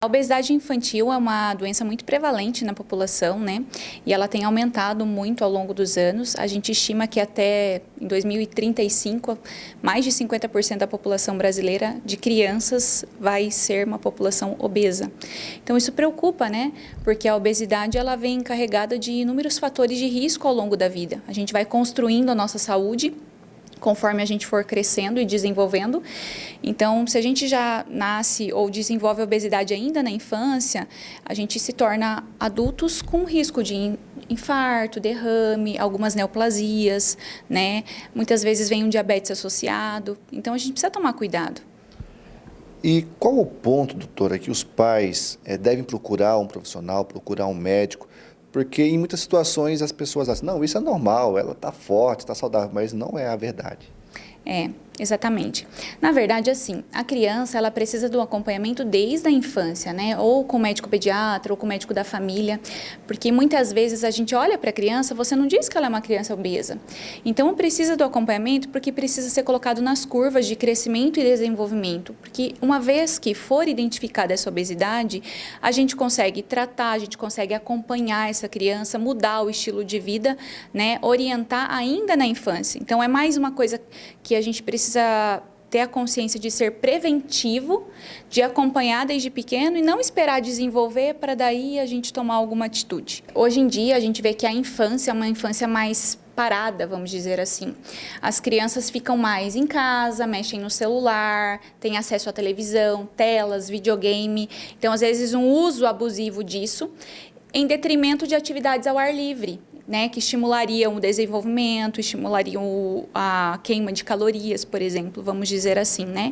A obesidade infantil é uma doença muito prevalente na população, né? E ela tem aumentado muito ao longo dos anos. A gente estima que até em 2035, mais de 50% da população brasileira de crianças vai ser uma população obesa. Então isso preocupa, né? Porque a obesidade ela vem carregada de inúmeros fatores de risco ao longo da vida. A gente vai construindo a nossa saúde conforme a gente for crescendo e desenvolvendo. Então, se a gente já nasce ou desenvolve a obesidade ainda na infância, a gente se torna adultos com risco de infarto, derrame, algumas neoplasias, né? Muitas vezes vem um diabetes associado. Então, a gente precisa tomar cuidado. E qual o ponto, doutora, que os pais devem procurar um profissional, procurar um médico? Porque em muitas situações as pessoas acham, não, isso é normal, ela está forte, está saudável, mas não é a verdade. Exatamente. Na verdade, assim, a criança, ela precisa do acompanhamento desde a infância, né? Ou com o médico pediatra, ou com o médico da família, porque muitas vezes a gente olha para a criança, você não diz que ela é uma criança obesa. Então, precisa do acompanhamento porque precisa ser colocado nas curvas de crescimento e desenvolvimento, porque uma vez que for identificada essa obesidade, a gente consegue tratar, a gente consegue acompanhar essa criança, mudar o estilo de vida, né? Orientar ainda na infância. Então, é mais uma coisa que a gente precisa ter a consciência de ser preventivo, de acompanhar desde pequeno e não esperar desenvolver para daí a gente tomar alguma atitude. Hoje em dia a gente vê que a infância é uma infância mais parada, vamos dizer assim. As crianças ficam mais em casa, mexem no celular, têm acesso à televisão, telas, videogame. Então, às vezes, um uso abusivo disso, em detrimento de atividades ao ar livre, né, que estimulariam o desenvolvimento, estimulariam a queima de calorias, por exemplo, vamos dizer assim, né?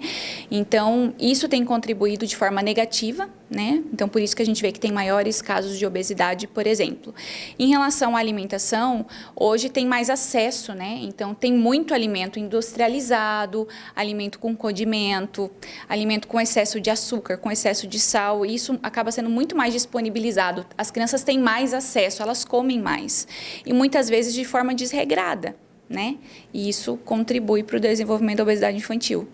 Então, isso tem contribuído de forma negativa, né? Então, por isso que a gente vê que tem maiores casos de obesidade, por exemplo. Em relação à alimentação, hoje tem mais acesso, né? Então, tem muito alimento industrializado, alimento com condimento, alimento com excesso de açúcar, com excesso de sal, e isso acaba sendo muito mais disponibilizado. As crianças têm mais acesso, elas comem mais. E muitas vezes de forma desregrada, né? E isso contribui para o desenvolvimento da obesidade infantil.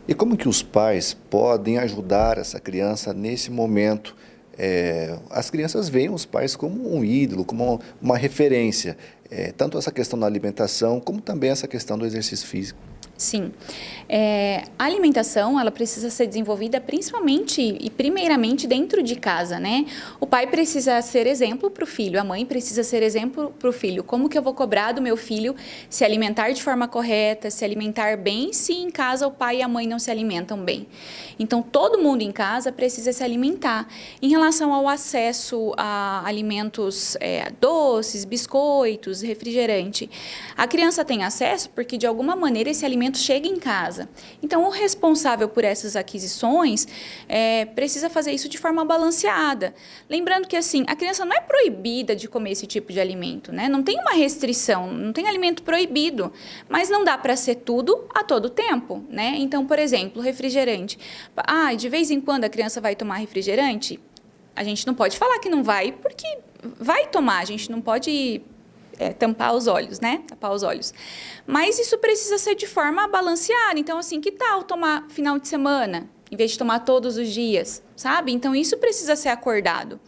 E como que os pais podem ajudar essa criança nesse momento? As crianças veem os pais como um ídolo, como uma referência, tanto essa questão da alimentação, como também essa questão do exercício físico. Sim. A alimentação, ela precisa ser desenvolvida principalmente e primeiramente dentro de casa, né? O pai precisa ser exemplo para o filho, a mãe precisa ser exemplo para o filho. Como que eu vou cobrar do meu filho se alimentar de forma correta, se alimentar bem, se em casa o pai e a mãe não se alimentam bem? Então, todo mundo em casa precisa se alimentar. Em relação ao acesso a alimentos doces, biscoitos, refrigerante, a criança tem acesso porque, de alguma maneira, esse alimento chega em casa. Então, o responsável por essas aquisições precisa fazer isso de forma balanceada. Lembrando que, assim, a criança não é proibida de comer esse tipo de alimento, né? Não tem uma restrição, não tem alimento proibido, mas não dá para ser tudo a todo tempo, né? Então, por exemplo, refrigerante. De vez em quando a criança vai tomar refrigerante? A gente não pode falar que não vai, porque vai tomar, a gente não pode tampar os olhos, né? Tapar os olhos. Mas isso precisa ser de forma balanceada. Então, assim, que tal tomar final de semana, em vez de tomar todos os dias, sabe? Então, isso precisa ser acordado.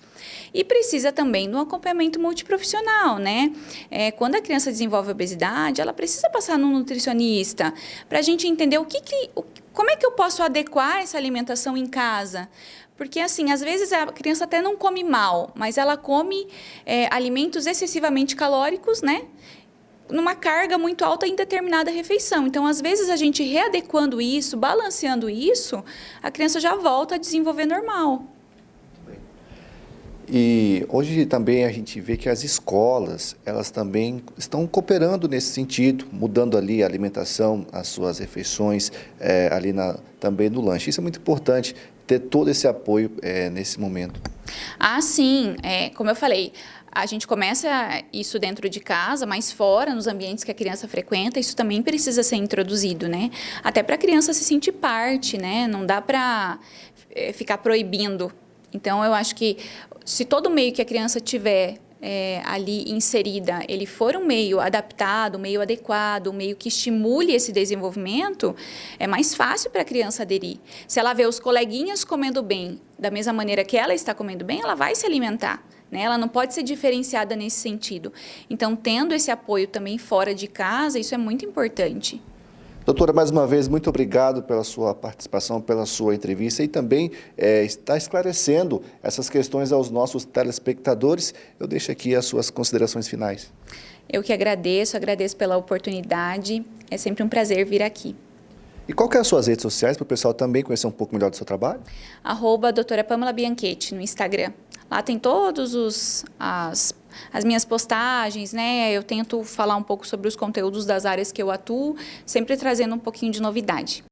E precisa também do acompanhamento multiprofissional, né? Quando a criança desenvolve obesidade, ela precisa passar num nutricionista para a gente entender como é que eu posso adequar essa alimentação em casa. Porque, assim, às vezes a criança até não come mal, mas ela come alimentos excessivamente calóricos, né? Numa carga muito alta em determinada refeição. Então, às vezes, a gente readequando isso, balanceando isso, a criança já volta a desenvolver normal. E hoje também a gente vê que as escolas, elas também estão cooperando nesse sentido, mudando ali a alimentação, as suas refeições, também no lanche. Isso é muito importante, ter todo esse apoio nesse momento. Sim. Como eu falei, a gente começa isso dentro de casa, mas fora, nos ambientes que a criança frequenta, isso também precisa ser introduzido, né? Até para a criança se sentir parte, né? Não dá para ficar proibindo. Então, eu acho que se todo meio que a criança tiver ali inserida, ele for um meio adaptado, um meio adequado, um meio que estimule esse desenvolvimento, é mais fácil para a criança aderir. Se ela vê os coleguinhas comendo bem, da mesma maneira que ela está comendo bem, ela vai se alimentar, né? Ela não pode ser diferenciada nesse sentido. Então, tendo esse apoio também fora de casa, isso é muito importante. Doutora, mais uma vez, muito obrigado pela sua participação, pela sua entrevista e também está esclarecendo essas questões aos nossos telespectadores. Eu deixo aqui as suas considerações finais. Eu que agradeço pela oportunidade. É sempre um prazer vir aqui. E qual que é as suas redes sociais para o pessoal também conhecer um pouco melhor do seu trabalho? @doutora Pamela Bianchetti no Instagram. Lá tem todos as minhas postagens, né? Eu tento falar um pouco sobre os conteúdos das áreas que eu atuo, sempre trazendo um pouquinho de novidade.